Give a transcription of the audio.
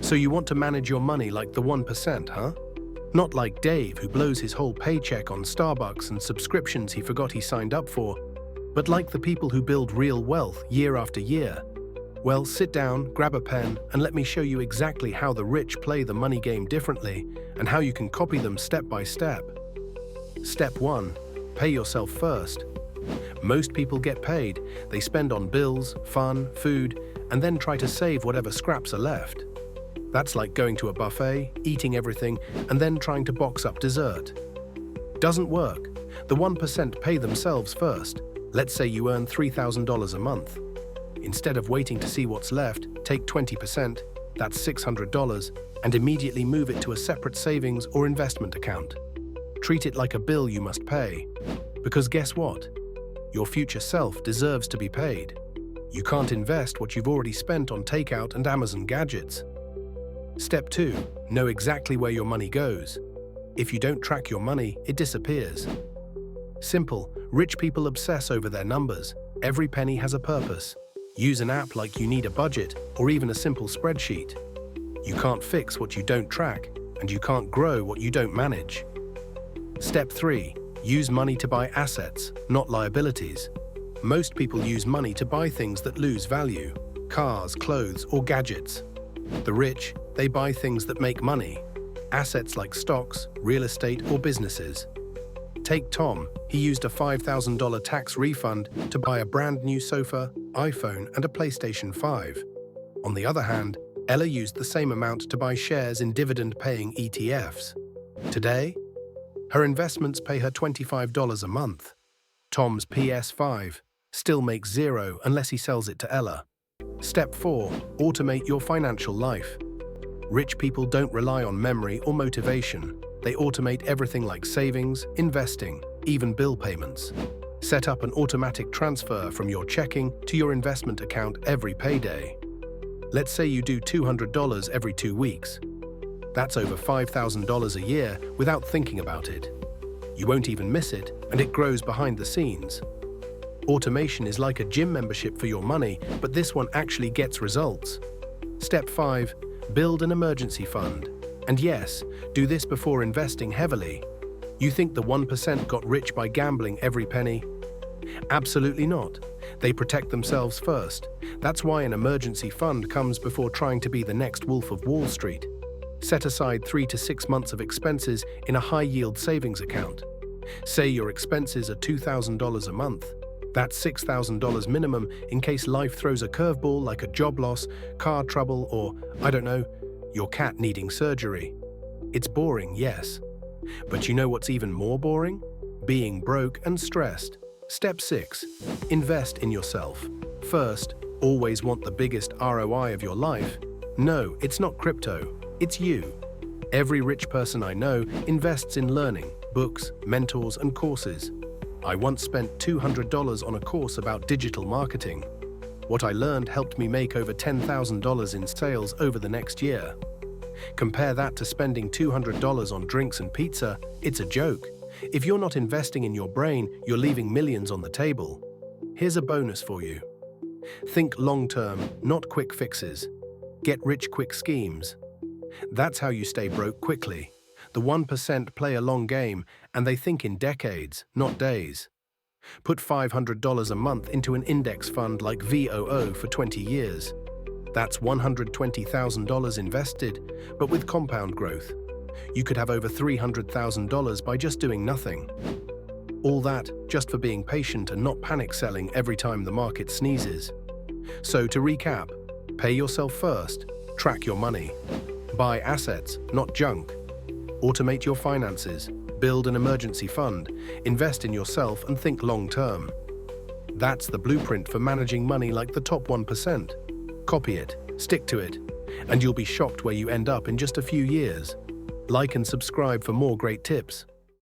So you want to manage your money like the 1%, huh? Not like Dave, who blows his whole paycheck on Starbucks and subscriptions he forgot he signed up for, but like the people who build real wealth year after year. Well, sit down, grab a pen, and let me show you exactly how the rich play the money game differently and how you can copy them step by step. Step 1. Pay yourself first. Most people get paid. They spend on bills, fun, food, and then try to save whatever scraps are left. That's like going to a buffet, eating everything, and then trying to box up dessert. Doesn't work. The 1% pay themselves first. Let's say you earn $3,000 a month. Instead of waiting to see what's left, take 20%, that's $600, and immediately move it to a separate savings or investment account. Treat it like a bill you must pay. Because guess what? Your future self deserves to be paid. You can't invest what you've already spent on takeout and Amazon gadgets. Step 2. Know exactly where your money goes. If you don't track your money, it disappears. Simple. Rich people obsess over their numbers. Every penny has a purpose. Use an app like you need a budget or even a simple spreadsheet. You can't fix what you don't track, and you can't grow what you don't manage. Step 3. Use money to buy assets, not liabilities. Most people use money to buy things that lose value: cars, clothes, or gadgets. The rich, they buy things that make money, assets like stocks, real estate, or businesses. Take Tom. He used a $5,000 tax refund to buy a brand new sofa, iPhone, and a PlayStation 5. On the other hand, Ella used the same amount to buy shares in dividend-paying ETFs. Today, her investments pay her $25 a month. Tom's PS5 still makes zero unless he sells it to Ella. Step 4. Automate your financial life. Rich people don't rely on memory or motivation. They automate everything like savings, investing, even bill payments. Set up an automatic transfer from your checking to your investment account every payday. Let's say you do $200 every 2 weeks. That's over $5,000 a year without thinking about it. You won't even miss it, and it grows behind the scenes. Automation is like a gym membership for your money, but this one actually gets results. Step 5. Build an emergency fund. And yes, do this before investing heavily. You think the 1% got rich by gambling every penny? Absolutely not. They protect themselves first. That's why an emergency fund comes before trying to be the next Wolf of Wall Street. Set aside 3 to 6 months of expenses in a high-yield savings account. Say your expenses are $2,000 a month. That's $6,000 minimum in case life throws a curveball like a job loss, car trouble, or, I don't know, your cat needing surgery. It's boring, yes. But you know what's even more boring? Being broke and stressed. Step 6. Invest in yourself. First, always want the biggest ROI of your life? No, it's not crypto. It's you. Every rich person I know invests in learning, books, mentors, and courses. I once spent $200 on a course about digital marketing. What I learned helped me make over $10,000 in sales over the next year. Compare that to spending $200 on drinks and pizza, it's a joke. If you're not investing in your brain, you're leaving millions on the table. Here's a bonus for you. Think long-term, not quick fixes. Get rich quick schemes. That's how you stay broke quickly. The 1% play a long game, and they think in decades, not days. Put $500 a month into an index fund like VOO for 20 years. That's $120,000 invested, but with compound growth. You could have over $300,000 by just doing nothing. All that just for being patient and not panic selling every time the market sneezes. So to recap, pay yourself first, track your money, buy assets, not junk, automate your finances, build an emergency fund, invest in yourself, and think long-term. That's the blueprint for managing money like the top 1%. Copy it, stick to it, and you'll be shocked where you end up in just a few years. Like and subscribe for more great tips.